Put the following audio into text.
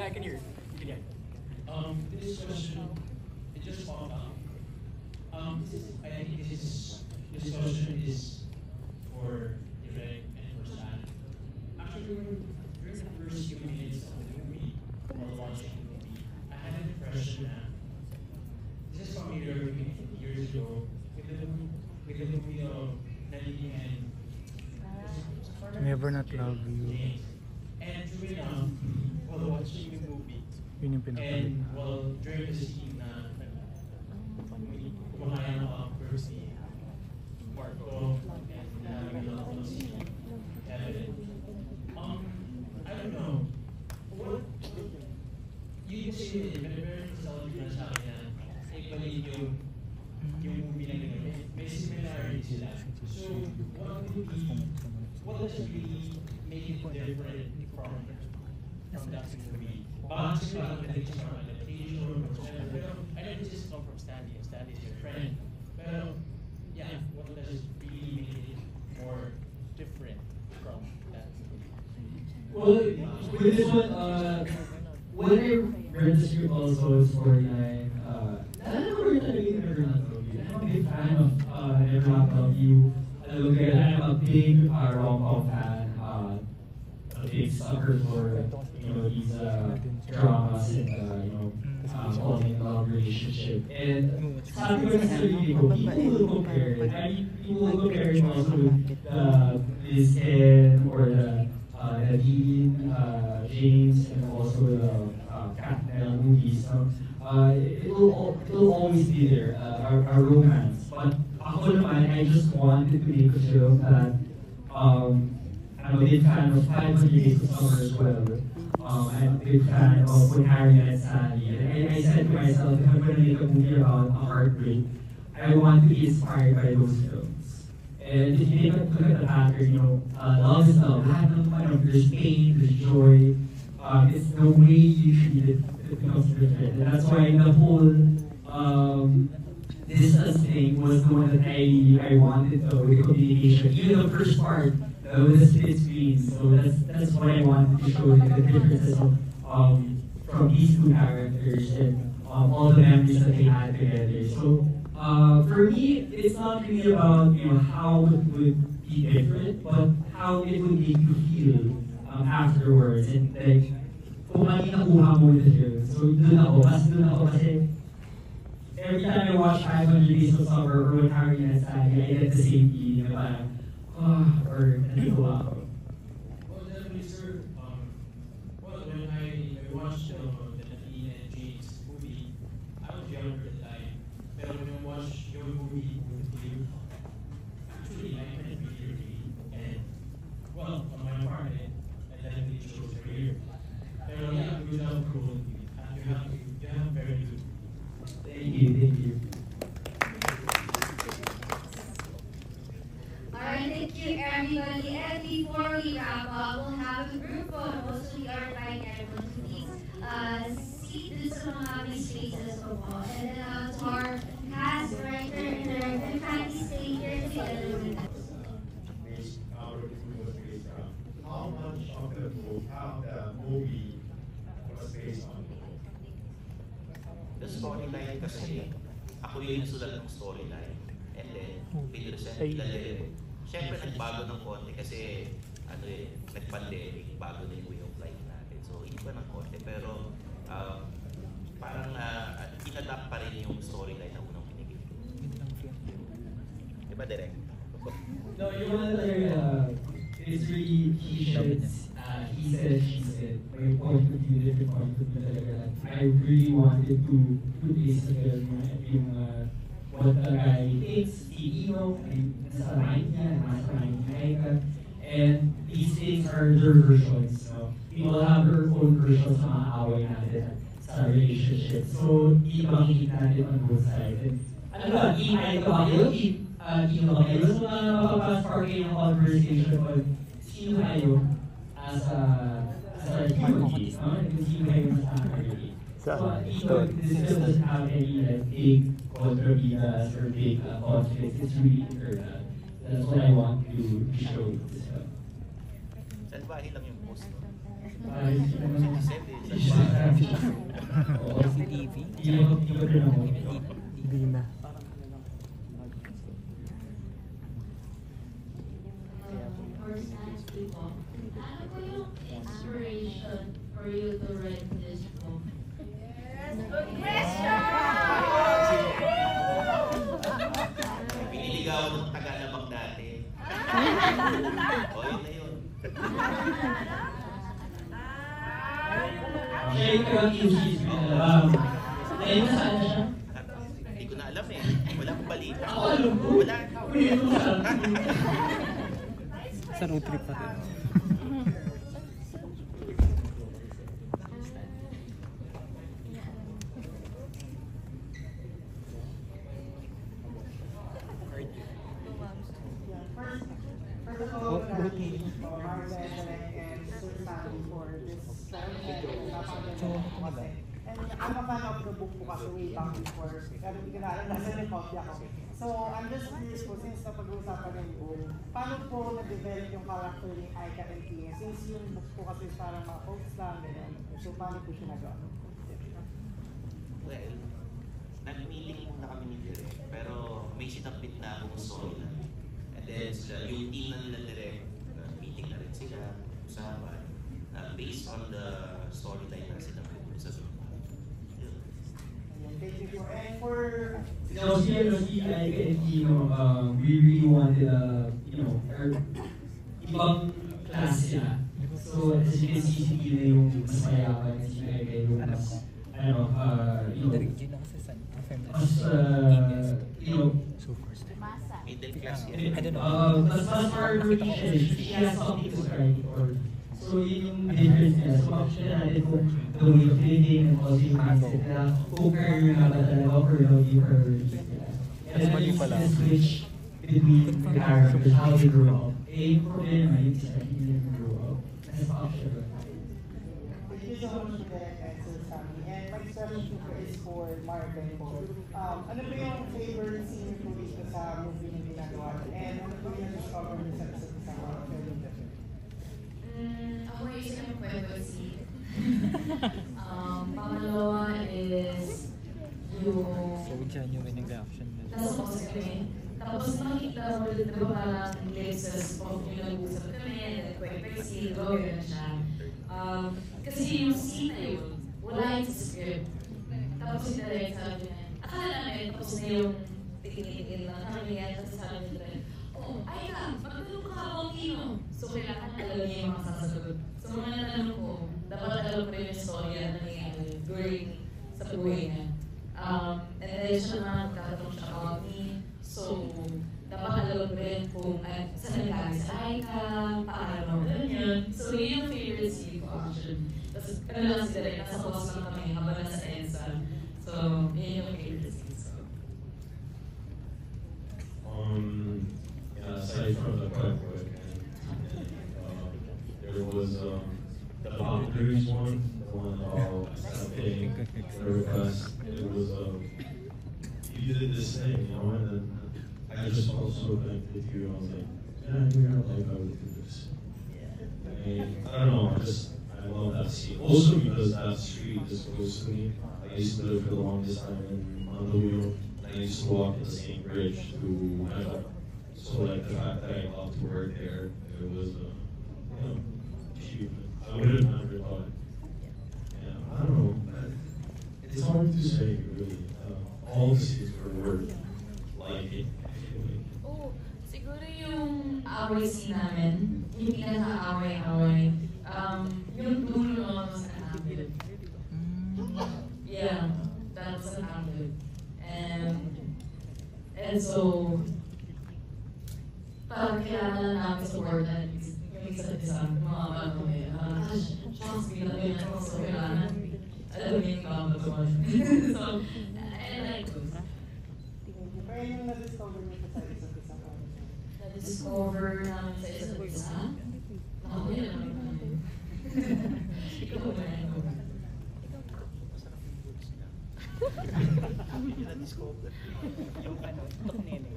Yeah, I can hear. You can hear. This question, it just popped up. I think this question is for Direk and for Stan. Actually, during the first few minutes of the movie, while watching the movie, I had an impression that this is familiar with me from years ago with the movie of Nadine and Never Not Love You. James. And true enough, while watching the movie, Yun yung pinapanood. and well, during the scene na kumakain ako first si Marco and nalagyan ako si Kevin. I don't know. What you kasi very nostalgic na sa akin na balik yung movie na gano'n. May similarity sila. So, what does it really make it different from that movie? Baka kasi parang galing siya from adaptation or whatever. Pero I know this is come from Stanley, and Stanley is your friend. Pero, yeah, what does it really make it more different from that movie? Well, with this one, when I read the script also, storyline, naalala ko rin talaga yung Never Not Love You. I'm a big fan of Never Not Love You. Look at I'm a big rom-com fan. A big sucker for these dramas and fall in love relationship. And sabi ko na sa sarili ko, people will compare it. People will compare it also with the Liz Ken or the Nadine, James, and also the Catnell movies. It'll always be there, our romance. But ako naman, I just wanted to make a film that I'm a big fan of 500 Days of Summer as well. I'm a big fan of When Harry Met Sally. And I said to myself, if I'm going to make a movie about a heartbreak, I want to be inspired by those films. And if you look at the pattern, love is love. There's pain, there's joy. It's the way you treat it that becomes different. And that's why the whole distance thing was the one that I wanted though, the communication. Even the first part, with the split screen. So that's what I wanted to show you, the differences of from these two characters and all the memories that they had together. So for me, it's not really about how it would be different, but how it would make you feel afterwards. And like, kung ano yung nakuha mo with the film. So dun ako kasi every time I watch 500 Days of Summer or When Harry Met Sally, I get the same feeling na parang, or nagawa ko. Well, definitely, sir. Well, when I watched the Nadine and James movie, I was younger at the time. Pero when I watched your movie with you, actually, I kind of really, and well, on my part, I definitely chose career. Pero yeah, good job, cool. You have very good. Thank you. Alright, thank you everybody. And before we wrap up, we'll have a group photo. So we are inviting everyone to please seat dun sa mga may spaces o po. And then to our cast, director, and director, kindly stay here together with us. How much of the movie was based on the book? The storyline kasi, ako yung nasulat ng storyline. And then, pinresent nila din. Siyempre, nagbago ng konti kasi, nag-pandemic, bago na yung way of life natin. So, iba ng konti. Pero, parang inadapt pa rin yung storyline na unang pinigil ko. Diba, Direk? No, yung one talaga, it's really he said, she said. My point of view, different point of view talaga. I really wanted to put this together yung what the guy thinks, Ino, nasa mind niya, nasa mind niya, and these things are their versions. So, we all have our own versions sa mga away natin sa relationship. So, ibangkit natin on both sides. And, ano ba, i-ay ka ba kayo? Ino ba kayo? So, mapapaspark kayo ng conversation on sino kayo as a community. Sino kayo as a community. So, this doesn't have any big controversies or big conflicts. It's really internal. That's what I want to show with this film. Salbahe lang yung post. Ay, Oo, si TV. Hindi ba rin ako? Hindi na. First ask people, ano po yung inspiration for you to write this book? Yes, good question! Piniligawan ng Tagalabang dati. O, yun na yun. Siya yung current ngayon saan na siya? Hindi ko na alam eh. Wala akong balita. Ako alam ko. Wala. Ulitin mo sa Sa road trip pa rin. First of all, congratulations to Marvel and Sir Sammy for this napakaganda. And I'm a fan of the book po kasi way back before. Pero hindi ko na alam, nasa copy ako. So I'm just curious po, since napag-uusapan yung book, paano po na-develop yung character ni Aika and Tina? Since yung book po kasi parang mga quotes lang, ganyan. So paano po siya nagawa? Well, nag-meeting muna kami ni Direk, pero may sinapit na akong storyline. And then yung team na nila Direk, meeting na rin sila, usapan, based on the storyline na sinapit sa Zoom. Thank you po. And for... Si Aika and Tino, we really wanted ibang class sila. So as you can see, si Tino yung mas mayaman, si Aika yung mas, So first time. Middle class yan. I don't know. mas hardworking siya. She has something to strive for. So yun yung difference niya. So makikita natin kung the way of living and also yung mindset nila. Kung career nga ba talaga or yung priorities nila. And then yung switch between the characters, how they grow up. Eh, yung problema yung isa, hindi nila grow up. Nasa pa-option. Thank you so much for that answer, Sammy. And my question po is for Marvin po. Ano po yung favorite scene po dito sa movie na ginagawa? And ano po yung discover niyo sa isa't isa mga film? Ako yung isang kwento si pangalawa is yung So, genuine reaction na. nasa box kami. Tapos nakita mo din na parang glimpses of yung nag-usap kami, and quick scene, gawin na siya. Kasi yung scene na yun, wala yung sa script. Tapos yung direct sabi niya, akala namin, tapos na yung tingin-tingin lang kami yan, tapos sabi niya, oh, ay ka, magtanong ka habang Tino. So kailangan alam niya yung mga sasagot. So mga natanong ko, dapat alam ko rin yung story na nangyayari during sa buhay niya. And then siya naman magtatanong siya about me. So, dapat alam ko rin kung saan nagkari sa Aika, paano, ganyan. So yun yung favorite scene ko actually. Tapos ano lang sila rin, nasa boss lang kami habang nasa EDSA. So, yun yung favorite scene. So. Aside from the prep work, there was the boundaries one, the one about accepting the request. It was you did this thing, you know, and then I just felt so connected with you. I was like, yeah, you're not like I would do this. And I don't know, I love that scene. Also because that street is close to me. I used to live for the longest time in Mandaluyong. I used to walk the same bridge to Manila. So like the fact that I got to work there, it was achievement. I would have never thought. Yeah, I don't know. It's hard to say really. All the scenes were like it. Oh, siguro yung away scene namin, yung pinaka-away-away, yung dulo sa namin. Yeah, that was an outlet. And so, parang kailangan namin supportan yung isa't isa, mga bago eh. Chance, ginagawa natin so kailangan. Alam mo yung bago. So, I like those. Pero yung na-discover niyo sa isa't isa po? Na-discover namin sa isa't isa? Ako yun naman. Ikaw ba yan? Na-discover. Yung ano, tok nene.